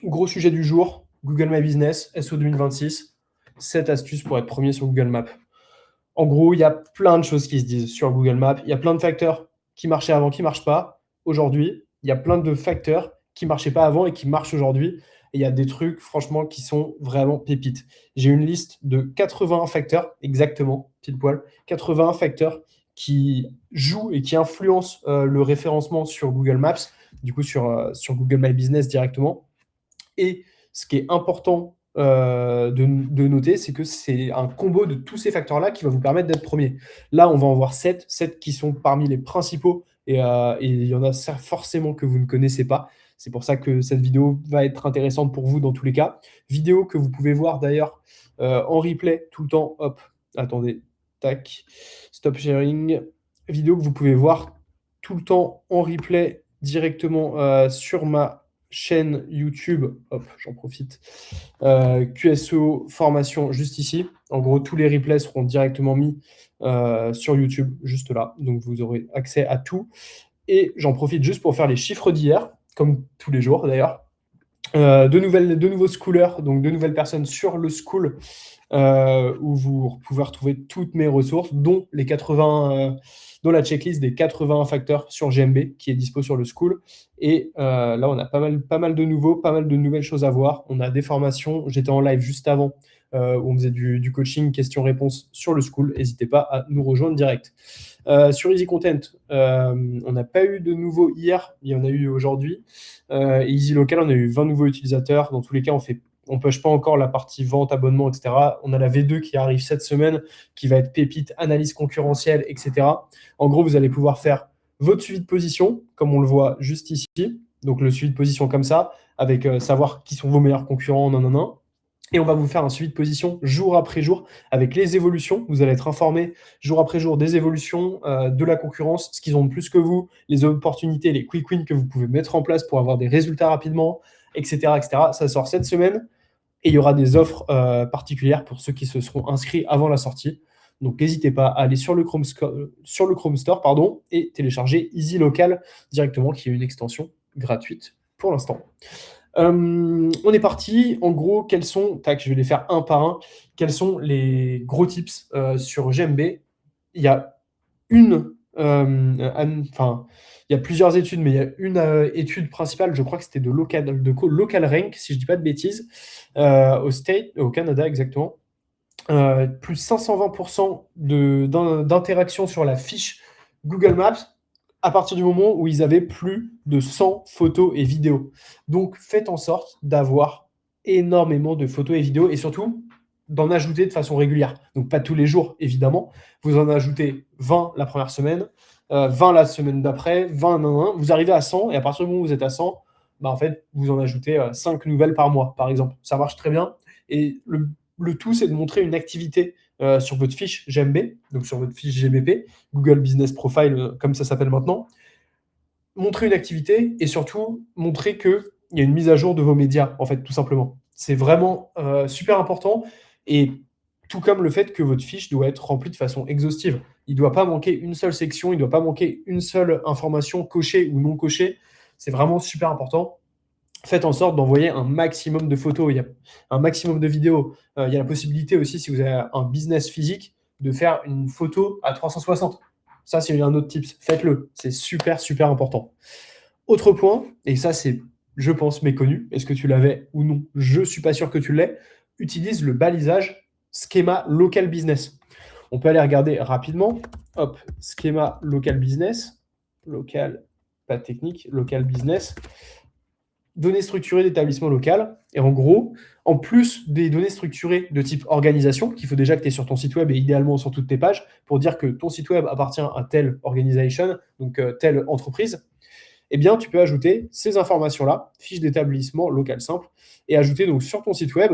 Gros sujet du jour, Google My Business, SO 2026, 7 astuces pour être premier sur Google Maps. En gros, il y a plein de choses qui se disent sur Google Maps. Il y a plein de facteurs qui marchaient avant, qui ne marchent pas aujourd'hui. Il y a plein de facteurs qui ne marchaient pas avant et qui marchent aujourd'hui. Et il y a des trucs, franchement, qui sont vraiment pépites. J'ai une liste de 81 facteurs, exactement, pile poil, 81 facteurs qui jouent et qui influencent le référencement sur Google Maps, du coup sur Google My Business directement. Et ce qui est important de noter, c'est que c'est un combo de tous ces facteurs-là qui va vous permettre d'être premier. Là, on va en voir 7 qui sont parmi les principaux, et il y en a forcément que vous ne connaissez pas. C'est pour ça que cette vidéo va être intéressante pour vous dans tous les cas. Vidéo que vous pouvez voir d'ailleurs en replay tout le temps. Hop, attendez, tac, stop sharing. Vidéo que vous pouvez voir tout le temps en replay directement sur ma chaîne YouTube, hop, j'en profite, QSO formation juste ici. En gros, tous les replays seront directement mis sur YouTube, juste là. Donc, vous aurez accès à tout. Et j'en profite juste pour faire les chiffres d'hier, comme tous les jours d'ailleurs. De nouveaux schoolers, donc de nouvelles personnes sur le school, où vous pouvez retrouver toutes mes ressources, dont les 80, dont la checklist des 81 facteurs sur GMB qui est dispo sur le school. Et là, on a pas mal de nouveaux, pas mal de nouvelles choses à voir. On a des formations. J'étais en live juste avant où on faisait du coaching, questions-réponses sur le school. N'hésitez pas à nous rejoindre direct. Sur Easy Content, on n'a pas eu de nouveaux hier, il y en a eu aujourd'hui. Easy Local, on a eu 20 nouveaux utilisateurs. Dans tous les cas, on push pas encore la partie vente, abonnement, etc. On a la V2 qui arrive cette semaine, qui va être pépite, analyse concurrentielle, etc. En gros, vous allez pouvoir faire votre suivi de position, comme on le voit juste ici. Donc, le suivi de position comme ça, avec savoir qui sont vos meilleurs concurrents, non, non, non. Et on va vous faire un suivi de position jour après jour avec les évolutions. Vous allez être informé jour après jour des évolutions, de la concurrence, ce qu'ils ont de plus que vous, les opportunités, les quick wins que vous pouvez mettre en place pour avoir des résultats rapidement, etc., etc. Ça sort cette semaine et il y aura des offres particulières pour ceux qui se seront inscrits avant la sortie. Donc n'hésitez pas à aller sur le Chrome Store pardon, et télécharger Easy Local directement, qui est une extension gratuite pour l'instant. On est parti. En gros, quels sont, tac, je vais les faire un par un, quels sont les gros tips sur GMB. Il y a il y a plusieurs études, mais il y a une étude principale, je crois que c'était de Local Rank, si je ne dis pas de bêtises, au Canada exactement. Plus 520% d'interaction sur la fiche Google Maps à partir du moment où ils avaient plus de 100 photos et vidéos. Donc, faites en sorte d'avoir énormément de photos et vidéos et surtout d'en ajouter de façon régulière. Donc, pas tous les jours, évidemment. Vous en ajoutez 20 la première semaine, 20 la semaine d'après, 20, vous arrivez à 100 et à partir du moment où vous êtes à 100, bah, en fait, vous en ajoutez 5 nouvelles par mois, par exemple. Ça marche très bien. Et le tout, c'est de montrer une activité sur votre fiche GMB, donc sur votre fiche GBP, Google Business Profile, comme ça s'appelle maintenant. Montrer une activité et surtout montrer qu'il y a une mise à jour de vos médias, en fait, tout simplement. C'est vraiment super important, et tout comme le fait que votre fiche doit être remplie de façon exhaustive. Il ne doit pas manquer une seule section, il ne doit pas manquer une seule information cochée ou non cochée. C'est vraiment super important. Faites en sorte d'envoyer un maximum de photos, il y a un maximum de vidéos. Il y a la possibilité aussi, si vous avez un business physique, de faire une photo à 360. Ça, c'est un autre tips. Faites-le. C'est super, super important. Autre point, et ça, c'est, je pense, méconnu. Est-ce que tu l'avais ou non? Je ne suis pas sûr que tu l'aies. Utilise le balisage schéma local business. On peut aller regarder rapidement. Hop, schéma local business. Local, pas technique, local business. Données structurées d'établissement local. Et en gros, en plus des données structurées de type organisation, qu'il faut déjà que tu aies sur ton site web et idéalement sur toutes tes pages, pour dire que ton site web appartient à telle organisation, donc telle entreprise, eh bien, tu peux ajouter ces informations-là, fiche d'établissement local simple, et ajouter donc sur ton site web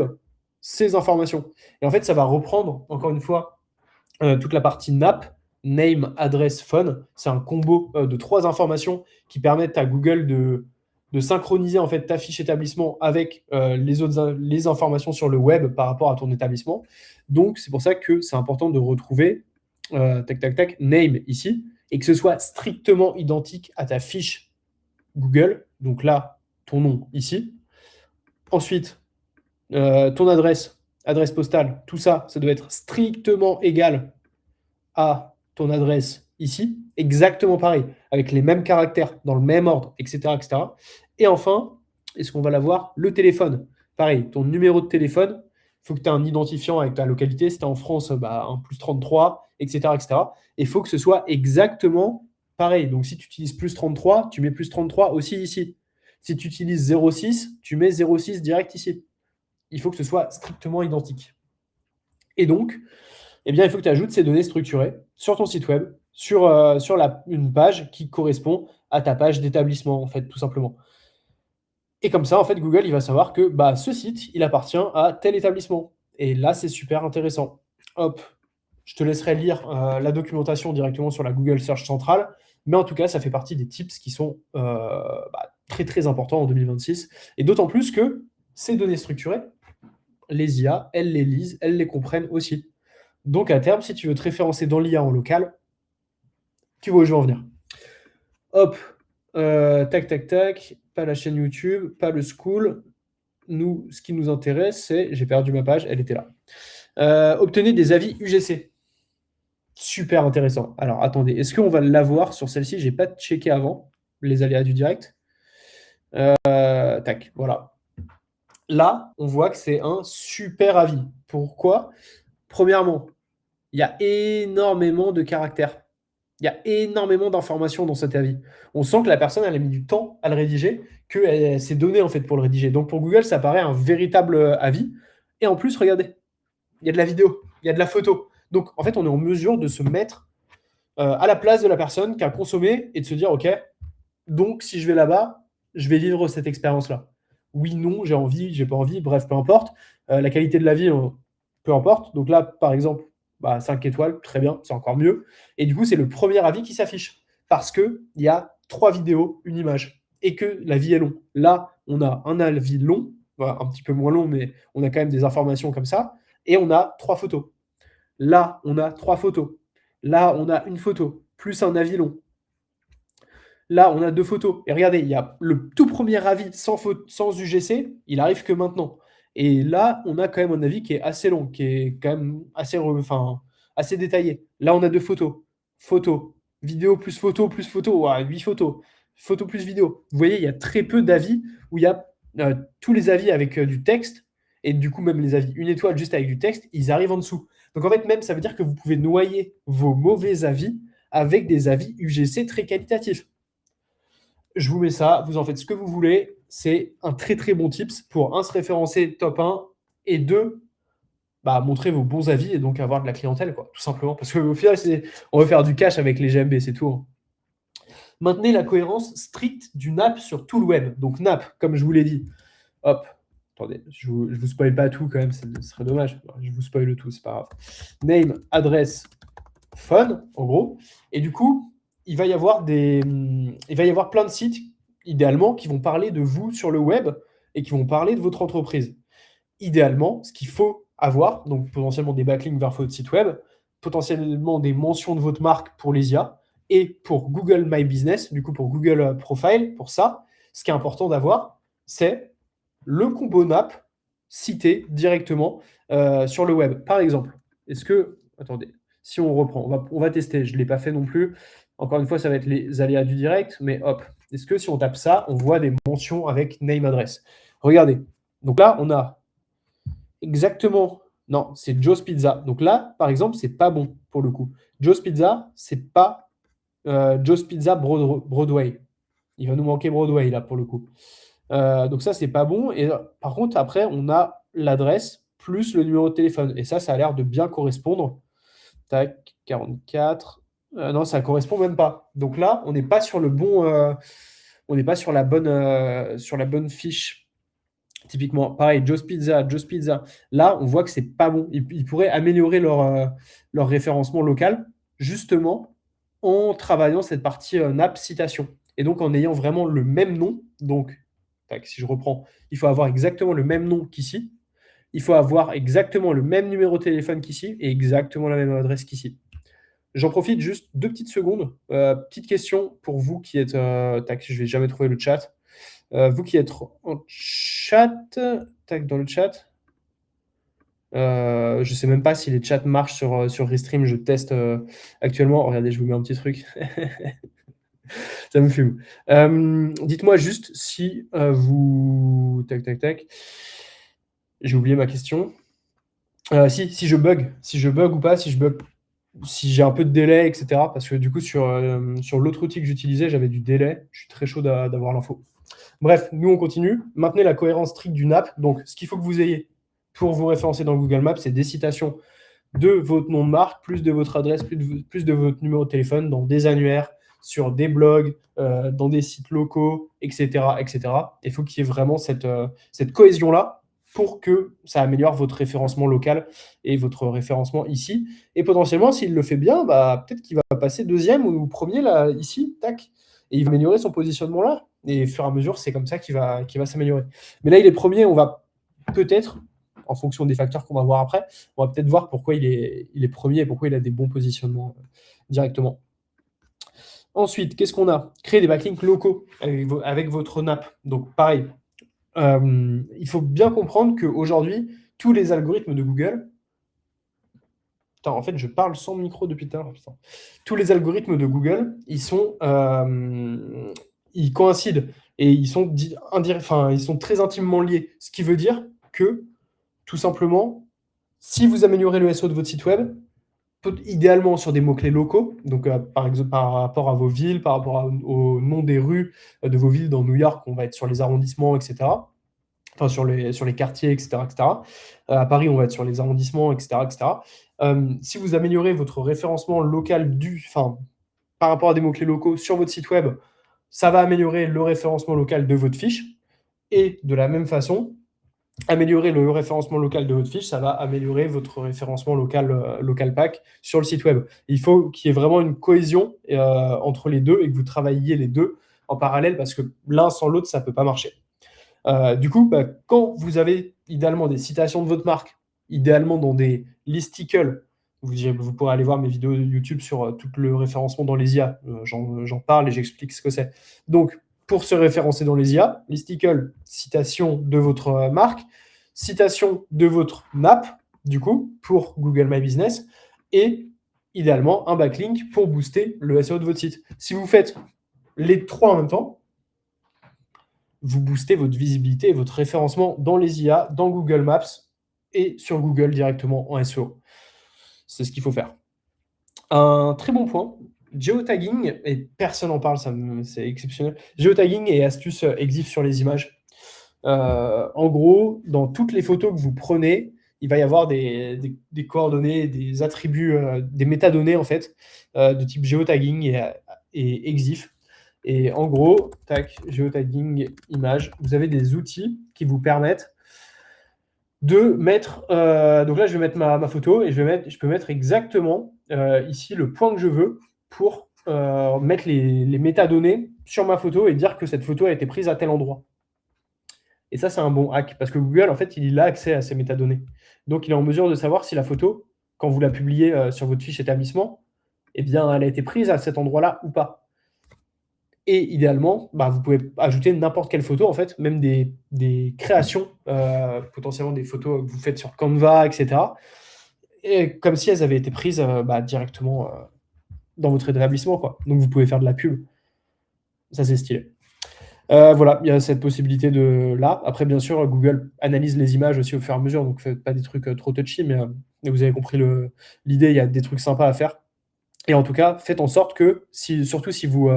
ces informations. Et en fait, ça va reprendre, encore une fois, toute la partie NAP, Name, Address, Phone. C'est un combo de 3 informations qui permettent à Google de synchroniser en fait ta fiche établissement avec les informations sur le web par rapport à ton établissement. Donc, c'est pour ça que c'est important de retrouver tac, tac, tac, name ici, et que ce soit strictement identique à ta fiche Google. Donc là, ton nom ici. Ensuite, ton adresse postale, tout ça, ça doit être strictement égal à ton adresse ici, exactement pareil, avec les mêmes caractères, dans le même ordre, etc. etc. Et enfin, est-ce qu'on va l'avoir? Le téléphone. Pareil, ton numéro de téléphone, il faut que tu aies un identifiant avec ta localité. Si tu es en France, bah, un +33, etc. etc. Et il faut que ce soit exactement pareil. Donc si tu utilises +33, tu mets +33 aussi ici. Si tu utilises 06, tu mets 06 direct ici. Il faut que ce soit strictement identique. Et donc, eh bien, il faut que tu ajoutes ces données structurées sur ton site web, sur, une page qui correspond à ta page d'établissement, en fait, tout simplement. Et comme ça, en fait, Google, il va savoir que bah, ce site, il appartient à tel établissement. Et là, c'est super intéressant. Hop, je te laisserai lire la documentation directement sur la Google Search centrale. Mais en tout cas, ça fait partie des tips qui sont bah, très très importants en 2026. Et d'autant plus que ces données structurées, les IA, elles les lisent, elles les comprennent aussi. Donc à terme, si tu veux te référencer dans l'IA en local, tu vois où je veux en venir. Hop, tac, tac, tac, pas la chaîne YouTube, pas le school. Nous, ce qui nous intéresse, c'est, j'ai perdu ma page, elle était là. Obtenez des avis UGC. Super intéressant. Alors attendez, est-ce qu'on va l'avoir sur celle-ci? J'ai pas checké avant les aléas du direct. Tac, voilà. Là, on voit que c'est un super avis. Pourquoi? Premièrement, il y a énormément de caractères. Il y a énormément d'informations dans cet avis. On sent que la personne, elle a mis du temps à le rédiger, qu'elle s'est donnée en fait pour le rédiger. Donc pour Google, ça paraît un véritable avis. Et en plus, regardez, il y a de la vidéo, il y a de la photo. Donc en fait, on est en mesure de se mettre à la place de la personne qui a consommé et de se dire, OK, donc si je vais là-bas, je vais vivre cette expérience-là. Oui, non, j'ai envie, j'ai pas envie, bref, peu importe. La qualité de la vie, peu importe. Donc là, par exemple, bah, 5 étoiles, très bien, c'est encore mieux. Et du coup, c'est le premier avis qui s'affiche. Parce qu'il y a 3 vidéos, une image. Et que l'avis est long. Là, on a un avis long, voilà, un petit peu moins long, mais on a quand même des informations comme ça. Et on a 3 photos. Là, on a 3 photos. Là, on a une photo, plus un avis long. Là, on a 2 photos. Et regardez, il y a le tout premier avis sans UGC, il arrive que maintenant. Et là, on a quand même un avis qui est assez long, qui est quand même assez détaillé. Là, on a 2 photos. Photo, vidéo plus photo, ouah, 8 photos. Photo plus vidéo. Vous voyez, il y a très peu d'avis où il y a tous les avis avec du texte, et du coup, même les avis une étoile juste avec du texte, ils arrivent en dessous. Donc en fait, même, ça veut dire que vous pouvez noyer vos mauvais avis avec des avis UGC très qualitatifs. Je vous mets ça, vous en faites ce que vous voulez. C'est un très très bon tips pour, un, se référencer top 1 et 2, bah, montrer vos bons avis et donc avoir de la clientèle, quoi, tout simplement. Parce qu'au final, on veut faire du cash avec les GMB, c'est tout. Hein. Maintenez la cohérence stricte d'une app sur tout le web. Donc NAP, comme je vous l'ai dit. Hop, attendez, je vous spoil pas tout quand même, ce serait dommage. Je vous spoil tout, c'est pas grave. Name, adresse, phone, en gros. Et du coup, il va y avoir plein de sites, idéalement, qui vont parler de vous sur le web et qui vont parler de votre entreprise. Idéalement, ce qu'il faut avoir, donc potentiellement des backlinks vers votre site web, potentiellement des mentions de votre marque pour les IA et pour Google My Business, du coup pour Google Profile, pour ça, ce qui est important d'avoir, c'est le combo NAP cité directement sur le web. Par exemple, est-ce que, attendez, si on reprend, on va tester, je ne l'ai pas fait non plus. Encore une fois, ça va être les aléas du direct, mais hop, est-ce que si on tape ça, on voit des mentions avec name adresse? Regardez, donc là, on a exactement, non, c'est Joe's Pizza. Donc là, par exemple, c'est pas bon pour le coup. Joe's Pizza, c'est pas Joe's Pizza Broadway. Il va nous manquer Broadway là pour le coup. Donc ça, c'est pas bon. Et par contre, après, on a l'adresse plus le numéro de téléphone. Et ça a l'air de bien correspondre. Tac, 44. Non, ça correspond même pas. Donc là, on n'est pas sur le bon. On n'est pas sur la bonne fiche. Typiquement, pareil, Joe's Pizza, Joe's Pizza. Là, on voit que c'est pas bon. Ils pourraient améliorer leur référencement local, justement, en travaillant cette partie NAP citation. Et donc, en ayant vraiment le même nom. Donc, tac, si je reprends, il faut avoir exactement le même nom qu'ici. Il faut avoir exactement le même numéro de téléphone qu'ici et exactement la même adresse qu'ici. J'en profite juste 2 petites secondes. Petite question pour vous qui êtes... tac, je vais jamais trouver le chat. Vous qui êtes en chat, tac, dans le chat. Je sais même pas si les chats marchent sur Restream. Je teste actuellement. Regardez, je vous mets un petit truc. Ça me fume. Dites-moi juste si vous. Tac, tac, tac. J'ai oublié ma question. Si je bug ou pas, si j'ai un peu de délai, etc. Parce que du coup, sur l'autre outil que j'utilisais, j'avais du délai. Je suis très chaud d'avoir l'info. Bref, nous on continue. Maintenez la cohérence stricte du NAP. Donc, ce qu'il faut que vous ayez pour vous référencer dans Google Maps, c'est des citations de votre nom de marque, plus de votre adresse, plus de votre numéro de téléphone dans des annuaires, sur des blogs, dans des sites locaux, etc. etc. Il faut qu'il y ait vraiment cette cohésion-là pour que ça améliore votre référencement local et votre référencement ici. Et potentiellement, s'il le fait bien, bah, peut-être qu'il va passer deuxième ou premier là, ici, tac, et il va améliorer son positionnement là. Et au fur et à mesure, c'est comme ça qu'il va s'améliorer. Mais là, il est premier, on va peut-être, en fonction des facteurs qu'on va voir après, on va peut-être voir pourquoi il est premier et pourquoi il a des bons positionnements directement. Ensuite, qu'est-ce qu'on a? Créer des backlinks locaux avec votre NAP. Donc, pareil, il faut bien comprendre qu'aujourd'hui, tous les algorithmes de Google. Putain, en fait, je parle sans micro depuis tout à l'heure. Putain. Tous les algorithmes de Google, ils coïncident et ils sont ils sont très intimement liés. Ce qui veut dire que, tout simplement, si vous améliorez le SEO de votre site web, idéalement sur des mots-clés locaux, donc par exemple par rapport à vos villes, par rapport au nom des rues de vos villes dans New York, on va être sur les arrondissements, etc. Enfin, sur les quartiers, etc. etc. À Paris, on va être sur les arrondissements, etc. etc. Si vous améliorez votre référencement local par rapport à des mots-clés locaux sur votre site web, ça va améliorer le référencement local de votre fiche. Et de la même façon, améliorer le référencement local de votre fiche, ça va améliorer votre référencement local pack sur le site web. Il faut qu'il y ait vraiment une cohésion entre les deux et que vous travailliez les deux en parallèle parce que l'un sans l'autre, ça ne peut pas marcher. Du coup, quand vous avez idéalement des citations de votre marque, idéalement dans des listicles, vous pourrez aller voir mes vidéos de YouTube sur tout le référencement dans les IA. J'en parle et j'explique ce que c'est. Donc, pour se référencer dans les IA, listicle, citation de votre marque, citation de votre NAP, du coup, pour Google My Business, et idéalement un backlink pour booster le SEO de votre site. Si vous faites les trois en même temps, vous boostez votre visibilité et votre référencement dans les IA, dans Google Maps et sur Google directement en SEO. C'est ce qu'il faut faire. Un très bon point, géotagging, et personne n'en parle, c'est exceptionnel. Géotagging et astuces EXIF sur les images. En gros, dans toutes les photos que vous prenez, il va y avoir des coordonnées, des attributs, des métadonnées en fait, de type géotagging et EXIF. Et en gros, tac, géotagging, image, vous avez des outils qui vous permettent de mettre. Donc là, je vais mettre ma photo et je peux mettre exactement ici le point que je veux pour mettre les métadonnées sur ma photo et dire que cette photo a été prise à tel endroit. Et ça, c'est un bon hack parce que Google, en fait, il a accès à ces métadonnées. Donc, il est en mesure de savoir si la photo, quand vous la publiez sur votre fiche établissement, eh bien, elle a été prise à cet endroit-là ou pas. Et idéalement, vous pouvez ajouter n'importe quelle photo, en fait, même des créations, potentiellement des photos que vous faites sur Canva, etc. Et comme si elles avaient été prises directement dans votre établissement, quoi. Donc, vous pouvez faire de la pub. Ça, c'est stylé. Voilà, il y a cette possibilité de là. Après, bien sûr, Google analyse les images aussi au fur et à mesure, donc faites pas des trucs trop touchy, mais vous avez compris l'idée, il y a des trucs sympas à faire. Et en tout cas, faites en sorte que, surtout si vous,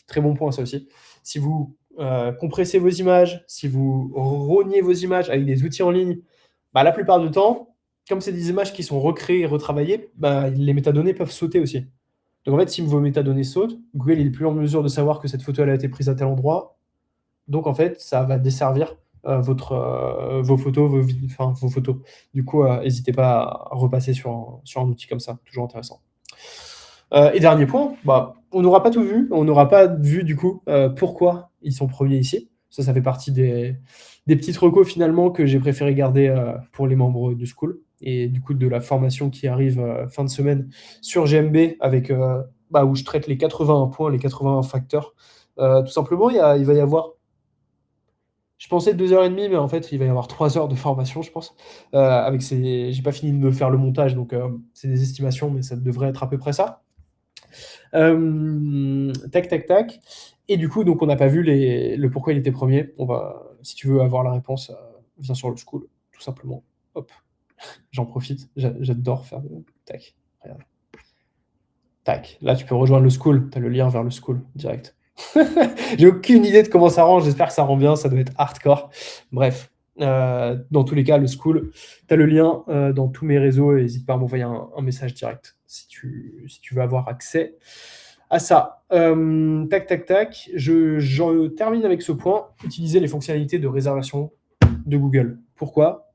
très bon point ça aussi, si vous compressez vos images, si vous rognez vos images avec des outils en ligne, la plupart du temps, comme c'est des images qui sont recréées et retravaillées, les métadonnées peuvent sauter aussi. Donc en fait, si vos métadonnées sautent, Google il est plus en mesure de savoir que cette photo elle a été prise à tel endroit. Donc en fait, ça va desservir vos photos, vos photos. Du coup, n'hésitez pas à repasser sur un outil comme ça, toujours intéressant. Et dernier point, on n'aura pas tout vu, on n'aura pas vu du coup pourquoi ils sont premiers ici. Ça fait partie des petites recos finalement que j'ai préféré garder pour les membres du school et du coup de la formation qui arrive fin de semaine sur GMB avec où je traite les 81 points, les 81 facteurs. Tout simplement, il va y avoir Je pensais 2h30, mais en fait, il va y avoir 3 heures de formation, je pense. J'ai pas fini de me faire le montage, donc c'est des estimations, mais ça devrait être à peu près ça. Tac, tac, tac. Et du coup, donc on n'a pas vu le pourquoi il était premier. Si tu veux avoir la réponse, viens sur le school, tout simplement. Hop, j'en profite. J'adore faire de tac. Regarde. Tac. Là, tu peux rejoindre le school. Tu as le lien vers le school direct. J'ai aucune idée de comment ça rend. J'espère que ça rend bien. Ça doit être hardcore. Bref, dans tous les cas, le school, tu as le lien dans tous mes réseaux et n'hésite pas à m'envoyer un message direct si tu veux avoir accès à ça. Tac, tac, tac. Je termine avec ce point. Utiliser les fonctionnalités de réservation de Google. Pourquoi?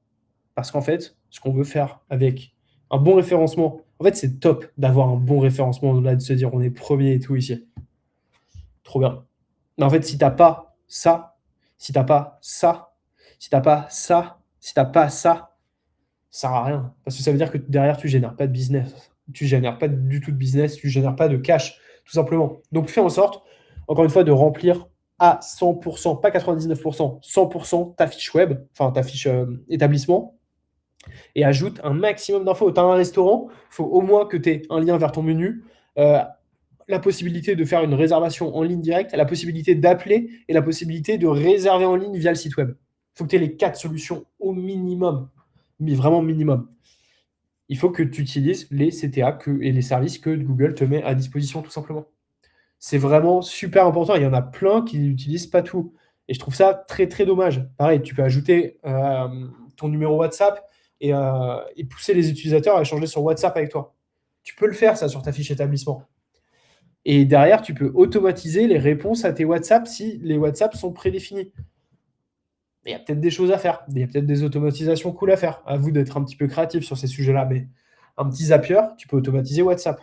Parce qu'en fait, ce qu'on veut faire avec un bon référencement, en fait, c'est top d'avoir un bon référencement au-delà de se dire on est premier et tout ici. Trop bien. Mais en fait, si t'as pas ça, si t'as pas ça, si t'as pas ça, si t'as pas ça, ça sert à rien. Parce que ça veut dire que derrière, tu génères pas de business. Tu génères pas du tout de business, tu génères pas de cash, tout simplement. Donc fais en sorte, encore une fois, de remplir à 100%, pas 99%, 100% ta fiche web, enfin ta fiche établissement, et ajoute un maximum d'infos. Tu as un restaurant, il faut au moins que tu aies un lien vers ton menu, la possibilité de faire une réservation en ligne directe, la possibilité d'appeler et la possibilité de réserver en ligne via le site web. Il faut que tu aies les 4 solutions au minimum, mais vraiment minimum. Il faut que tu utilises les CTA et les services que Google te met à disposition, tout simplement. C'est vraiment super important. Il y en a plein qui n'utilisent pas tout. Et je trouve ça très, très dommage. Pareil, tu peux ajouter ton numéro WhatsApp et pousser les utilisateurs à échanger sur WhatsApp avec toi. Tu peux le faire, ça, sur ta fiche établissement. Et derrière, tu peux automatiser les réponses à tes WhatsApp si les WhatsApp sont prédéfinis. Il y a peut-être des choses à faire. Il y a peut-être des automatisations cool à faire. À vous d'être un petit peu créatif sur ces sujets-là. Mais un petit Zapier, tu peux automatiser WhatsApp.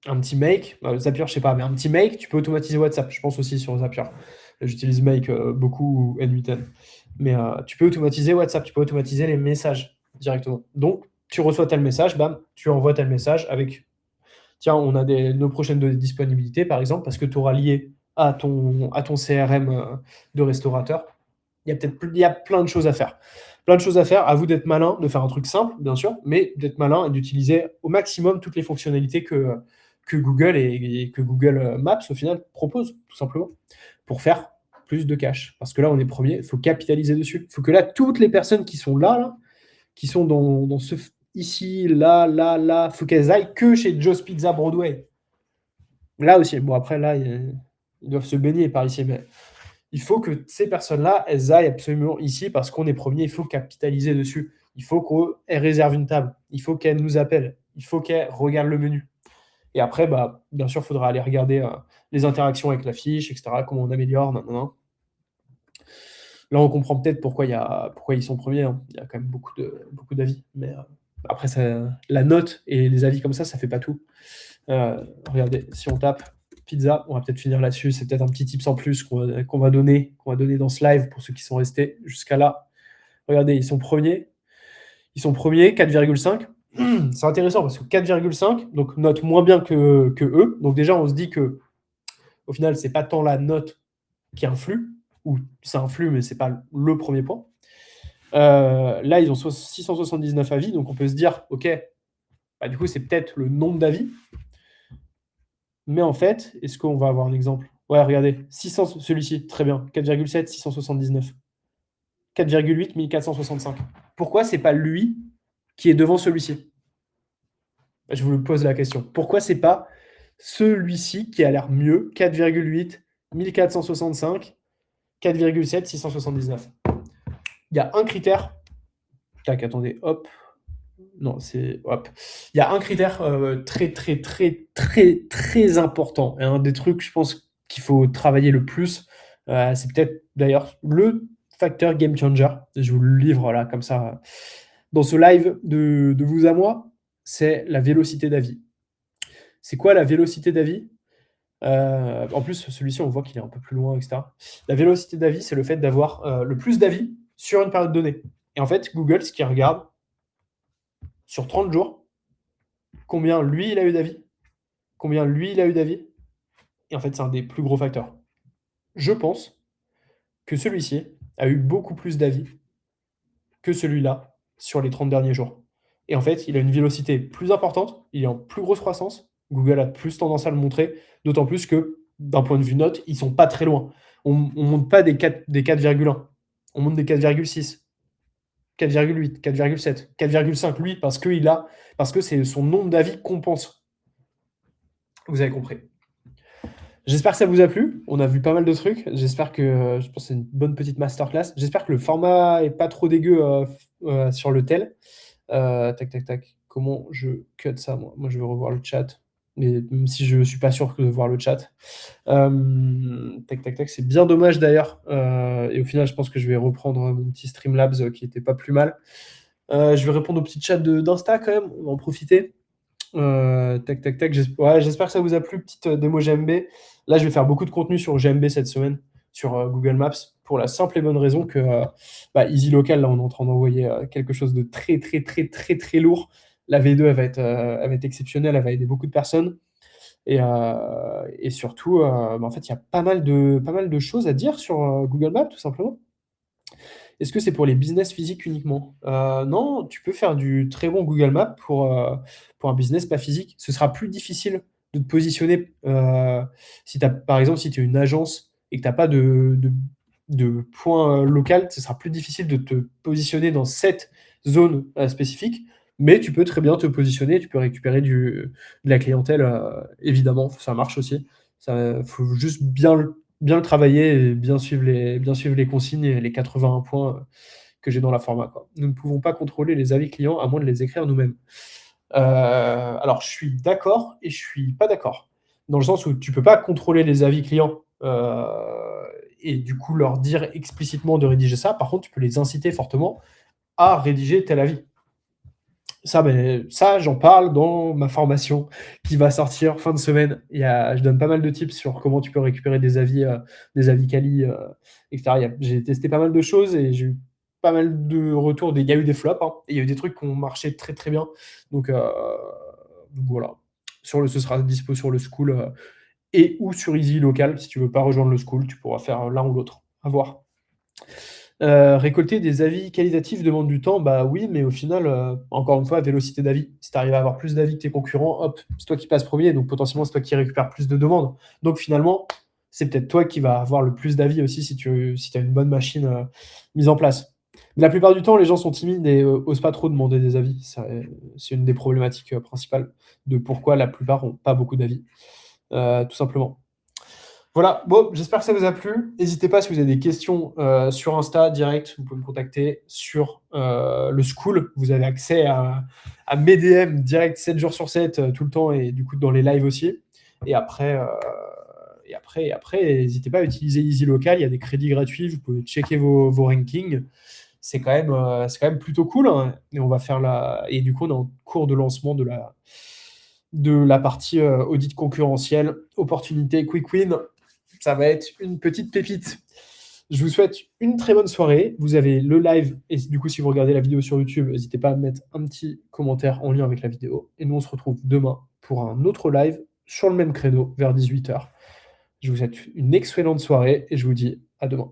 Un petit Make, Zapier, je sais pas, mais un petit Make, tu peux automatiser WhatsApp. Je pense aussi sur Zapier. J'utilise Make beaucoup ou N8N. Mais tu peux automatiser WhatsApp, tu peux automatiser les messages directement. Donc, tu reçois tel message, bam, tu envoies tel message avec tiens, on a nos prochaines disponibilités, par exemple, parce que tu auras lié à ton CRM de restaurateur. Il y a plein de choses à faire. Plein de choses à faire. À vous d'être malin, de faire un truc simple, bien sûr, mais d'être malin et d'utiliser au maximum toutes les fonctionnalités que Google et que Google Maps, au final, propose, tout simplement, pour faire plus de cash. Parce que là, on est premier, il faut capitaliser dessus. Il faut que là, toutes les personnes qui sont là qui sont dans ce ici, là, faut qu'elles aillent que chez Joe's Pizza Broadway. Là aussi, bon après là, ils doivent se baigner par ici, mais il faut que ces personnes-là, elles aillent absolument ici parce qu'on est premier, il faut capitaliser dessus. Il faut qu'elles réservent une table, il faut qu'elles nous appellent, il faut qu'elles regardent le menu. Et après, bah, bien sûr, il faudra aller regarder les interactions avec la fiche, etc., comment on améliore, nan. Là, on comprend peut-être pourquoi ils sont premiers, hein. Il y a quand même beaucoup d'avis. Mais après, la note et les avis comme ça fait pas tout. Regardez, si on tape pizza, on va peut-être finir là-dessus. C'est peut-être un petit tips en plus qu'on va donner dans ce live pour ceux qui sont restés jusqu'à là. Regardez, ils sont premiers. Ils sont premiers, 4,5. C'est intéressant parce que 4,5, donc note moins bien que eux. Donc déjà, on se dit que au final, c'est pas tant la note qui influe, ou ça influe, mais c'est pas le premier point. Là, ils ont 679 avis, donc on peut se dire, ok, bah, du coup, c'est peut-être le nombre d'avis. Mais en fait, est-ce qu'on va avoir un exemple? Ouais, regardez, celui-ci, très bien, 4,7, 679. 4,8, 1465. Pourquoi c'est pas lui qui est devant celui-ci? Je vous pose la question. Pourquoi c'est pas celui-ci qui a l'air mieux, 4,8, 1465, 4,7, 679? Il y a un critère. Tac, attendez, hop. Non, c'est hop. Il y a un critère très, très, très, très, très important. Et un des trucs, je pense, qu'il faut travailler le plus. C'est peut-être d'ailleurs le facteur game changer. Je vous le livre là, comme ça, dans ce live de vous à moi. C'est la vélocité d'avis. C'est quoi la vélocité d'avis? En plus, celui-ci, on voit qu'il est un peu plus loin, etc. La vélocité d'avis, c'est le fait d'avoir le plus d'avis sur une période donnée. Et en fait, Google, ce qu'il regarde sur 30 jours, combien lui, il a eu d'avis, combien lui, il a eu d'avis. Et en fait, c'est un des plus gros facteurs. Je pense que celui-ci a eu beaucoup plus d'avis que celui-là sur les 30 derniers jours. Et en fait, il a une vélocité plus importante, il est en plus grosse croissance. Google a plus tendance à le montrer, d'autant plus que d'un point de vue note, ils sont pas très loin. On monte pas des 4,1, on monte des 4,6, 4,8, 4,7, 4,5. Lui, parce que c'est son nombre d'avis compense. Vous avez compris. J'espère que ça vous a plu. On a vu pas mal de trucs. J'espère que je pense que c'est une bonne petite masterclass. J'espère que le format est pas trop dégueu sur le tel. Tac, tac, tac. Comment je cut ça, moi? Moi, je vais revoir le chat. Mais même si je suis pas sûr de voir le chat. Tac, tac, tac. C'est bien dommage d'ailleurs. Et au final, je pense que je vais reprendre mon petit Streamlabs qui était pas plus mal. Je vais répondre au petit chat d'Insta quand même. On va en profiter. Tac, tac, tac. Ouais, j'espère que ça vous a plu, petite démo GMB. Là, je vais faire beaucoup de contenu sur GMB cette semaine, sur Google Maps, pour la simple et bonne raison que Easy Local, là, on est en train d'envoyer quelque chose de très, très, très, très, très lourd. La V2, elle va être exceptionnelle, elle va aider beaucoup de personnes. Et surtout, en fait, il y a pas mal de choses à dire sur Google Maps, tout simplement. Est-ce que c'est pour les business physiques uniquement? Non, tu peux faire du très bon Google Maps pour un business pas physique. Ce sera plus difficile de te positionner, si par exemple, si tu es une agence et que tu as pas de point local, ce sera plus difficile de te positionner dans cette zone spécifique. Mais tu peux très bien te positionner, tu peux récupérer de la clientèle, évidemment, ça marche aussi. Il faut juste bien le travailler et bien suivre les consignes et les 81 points que j'ai dans la format, quoi. Nous ne pouvons pas contrôler les avis clients à moins de les écrire nous-mêmes. Alors, je suis d'accord et je suis pas d'accord. Dans le sens où tu peux pas contrôler les avis clients et du coup leur dire explicitement de rédiger ça. Par contre, tu peux les inciter fortement à rédiger tel avis. Ça, j'en parle dans ma formation qui va sortir fin de semaine. Je donne pas mal de tips sur comment tu peux récupérer des avis quali, etc. J'ai testé pas mal de choses et j'ai eu pas mal de retours. Il y a eu des flops, hein, et il y a eu des trucs qui ont marché très très bien. Donc voilà. Ce sera dispo sur le School et ou sur Easy Local. Si tu veux pas rejoindre le School, tu pourras faire l'un ou l'autre. À voir. Récolter des avis qualitatifs demande du temps, bah oui, mais au final, encore une fois, vélocité d'avis. Si tu arrives à avoir plus d'avis que tes concurrents, hop, c'est toi qui passes premier, donc potentiellement, c'est toi qui récupères plus de demandes. Donc finalement, c'est peut-être toi qui vas avoir le plus d'avis aussi si tu as une bonne machine mise en place. Mais la plupart du temps, les gens sont timides et osent pas trop demander des avis. C'est une des problématiques principales de pourquoi la plupart ont pas beaucoup d'avis, tout simplement. Voilà, bon, j'espère que ça vous a plu. N'hésitez pas si vous avez des questions sur Insta direct, vous pouvez me contacter sur le School. Vous avez accès à mes DM direct 7 jours sur 7 tout le temps et du coup dans les lives aussi. Et après, n'hésitez pas à utiliser Easy Local. Il y a des crédits gratuits, vous pouvez checker vos rankings. C'est quand même plutôt cool, hein. Et on va faire et du coup, on est en cours de lancement de la partie audit concurrentiel, opportunité, quick win. Ça va être une petite pépite. Je vous souhaite une très bonne soirée. Vous avez le live, et du coup, si vous regardez la vidéo sur YouTube, n'hésitez pas à mettre un petit commentaire en lien avec la vidéo. Et nous, on se retrouve demain pour un autre live sur le même créneau vers 18h. Je vous souhaite une excellente soirée et je vous dis à demain.